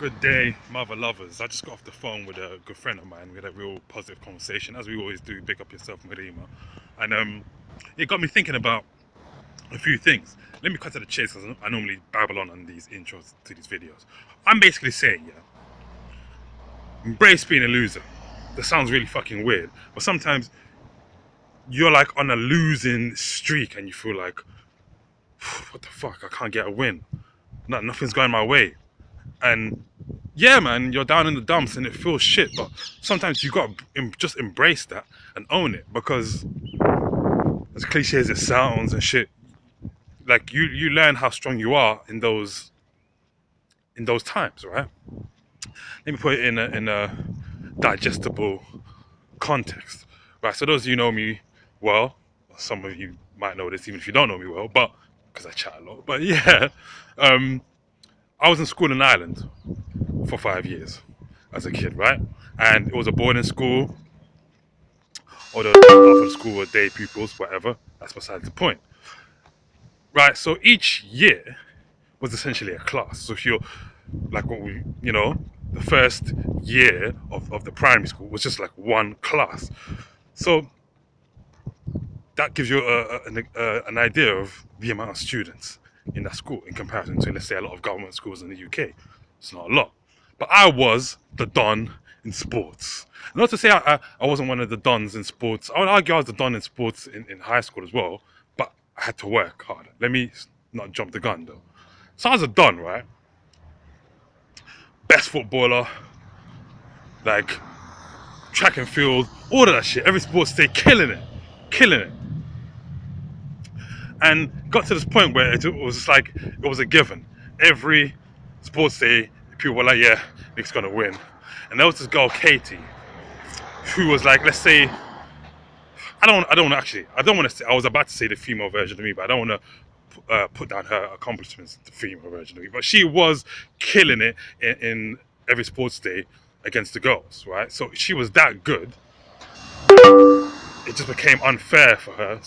Good day, mother lovers. I just got off the phone with a good friend of mine. We had a real positive conversation, as we always do. Big up yourself, Marima. And it got me thinking about a few things. Let me cut to the chase, because I normally babble on these intros to these videos. I'm basically saying, yeah, embrace being a loser. That sounds really fucking weird, but sometimes you're like on a losing streak and you feel like, what the fuck, I can't get a win. Nothing's going my way. And yeah, man, you're down in the dumps and it feels shit, but sometimes you gotta just embrace that and own it, because as cliche as it sounds and shit, like you learn how strong you are in those times, right? Let me put it in a digestible context, right? So those of you know me well, some of you might know this even if you don't know me well, but because I chat a lot. But yeah, I was in school in Ireland for 5 years as a kid, right? And it was a boarding school, or the half of school were day pupils, whatever. That's besides the point, right? So each year was essentially a class. So if you're like what we, the first year of the primary school was just like one class. So that gives you an idea of the amount of students in that school in comparison to, let's say, a lot of government schools in the UK. It's not a lot. But I was the don in sports. Not to say I wasn't one of the dons in sports. I would argue I was the don in sports in high school as well, but I had to work hard. Let me not jump the gun though. So I was a don, right? Best footballer, like track and field, all of that shit. Every sports day, killing it. Killing it. And got to this point where it was just like, it was a given. Every sports day, people were like, yeah, Nick's gonna win. And there was this girl, Katie, who was like, let's say, I don't want to say, I was about to say the female version of me, but I don't want to put down her accomplishments, the female version of me. But she was killing it in every sports day against the girls, right? So she was that good. It just became unfair for her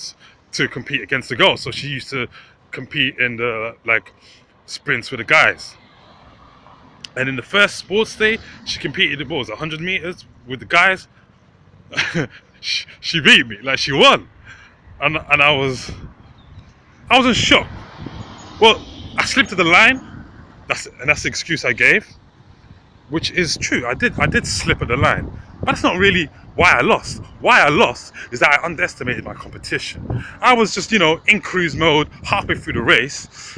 to compete against the girls. So she used to compete in the like sprints with the guys. And in the first sports day, she competed in 100 meters with the guys. she beat me, like she won, and I was in shock. Well, I slipped to the line. That's the excuse I gave, which is true. I did slip at the line, but that's not really why I lost. Why I lost is that I underestimated my competition. I was just, in cruise mode halfway through the race,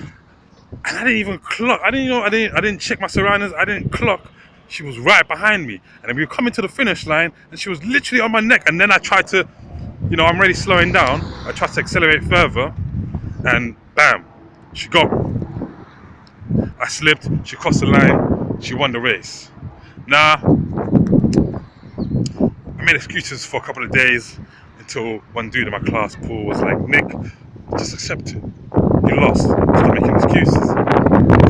and I didn't even clock. I didn't check my surroundings. I didn't clock. She was right behind me, and then we were coming to the finish line, and she was literally on my neck. And then I tried to, I'm already slowing down. I tried to accelerate further, and bam, she got me. I slipped. She crossed the line. She won the race. Now, I made excuses for a couple of days until one dude in my class, Paul, was like, Nick, just accept it. You lost. Stop making excuses.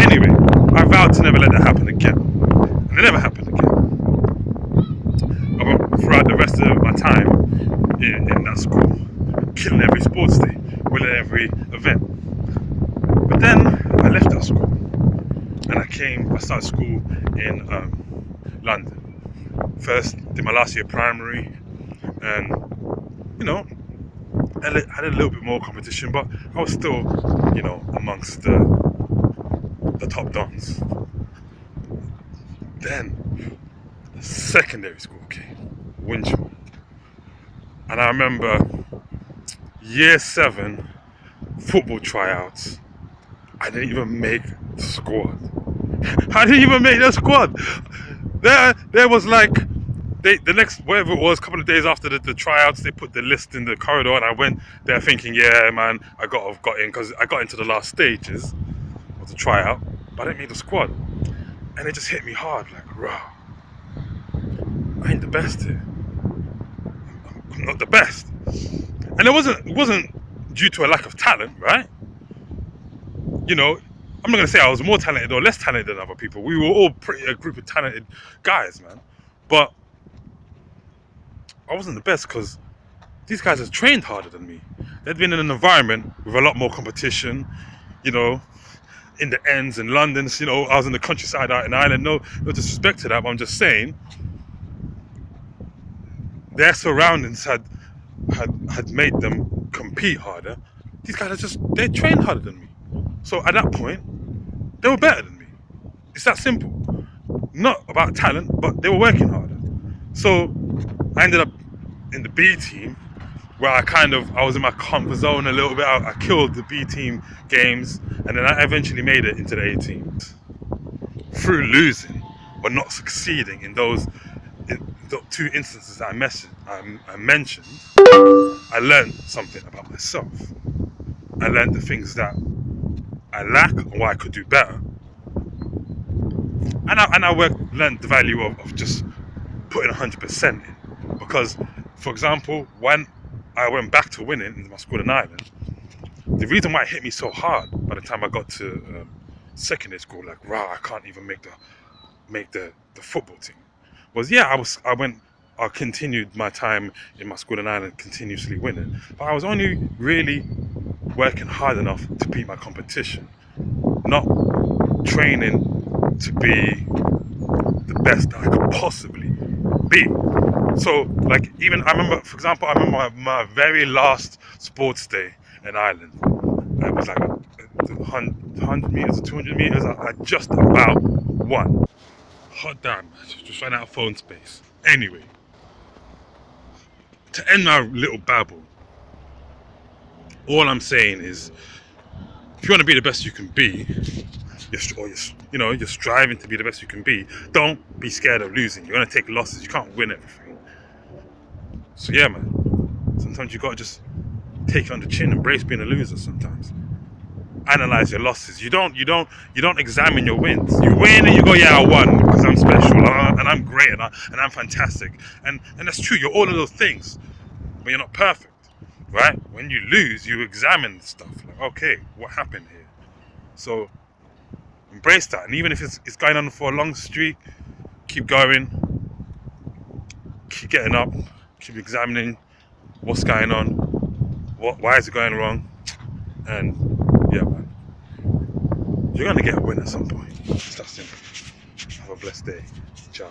Anyway, I vowed to never let that happen again. And it never happened again. But throughout the rest of my time in that school, killing every sports day, winning every event. But then I left that school and I started school in London. First, did my last year primary, and I had a little bit more competition, but I was still, amongst the top dons. Then secondary school came, Winchell, and I remember year 7 football tryouts. I didn't even make the squad. I didn't even make the squad. There was like, the next, whatever it was, a couple of days after the tryouts, they put the list in the corridor, and I went there thinking, yeah, man, I got in, because I got into the last stages of the tryout, but I didn't make the squad. And it just hit me hard, like, rah, I ain't the best here. I'm not the best. And it wasn't due to a lack of talent, right? I'm not going to say I was more talented or less talented than other people. We were all a group of talented guys, man. But I wasn't the best because these guys had trained harder than me. They'd been in an environment with a lot more competition, in the ends in London. You know, I was in the countryside out in Ireland. No disrespect to that, but I'm just saying their surroundings had made them compete harder. These guys they train harder than me. So at that point, they were better than me. It's that simple. Not about talent, but they were working harder. So I ended up in the B team, where I was in my comfort zone a little bit. I killed the B team games, and then I eventually made it into the A team. Through losing or not succeeding in the two instances that I mentioned, I learned something about myself. I learned the things that I lack and what I could do better. And I learned the value of just putting 100% in. Because, for example, when I went back to winning in my school in Ireland, the reason why it hit me so hard by the time I got to secondary school, like, I can't even make the football team, was I continued my time in my school in Ireland continuously winning, but I was only really working hard enough to beat my competition, not training to be the best I could possibly be. So, like, even I remember my very last sports day in Ireland. It was like 100 meters or 200 meters. I just about won. Hot damn, just ran out of phone space. Anyway, to end my little babble, all I'm saying is, if you want to be the best you can be, you're striving to be the best you can be, don't be scared of losing. You're going to take losses. You can't win everything. So yeah, man, sometimes you got to just take it on the chin, embrace being a loser sometimes. Analyze your losses. You don't examine your wins. You win and you go, yeah, I won because I'm special and I'm great and I'm fantastic. And that's true. You're all of those things, but you're not perfect, right? When you lose, you examine stuff. Like, okay, what happened here? So embrace that. And even if it's going on for a long streak, keep going, keep getting up, keep examining what's going on, why is it going wrong, and yeah, man, you're gonna get a win at some point. It's that simple. Have a blessed day. Ciao.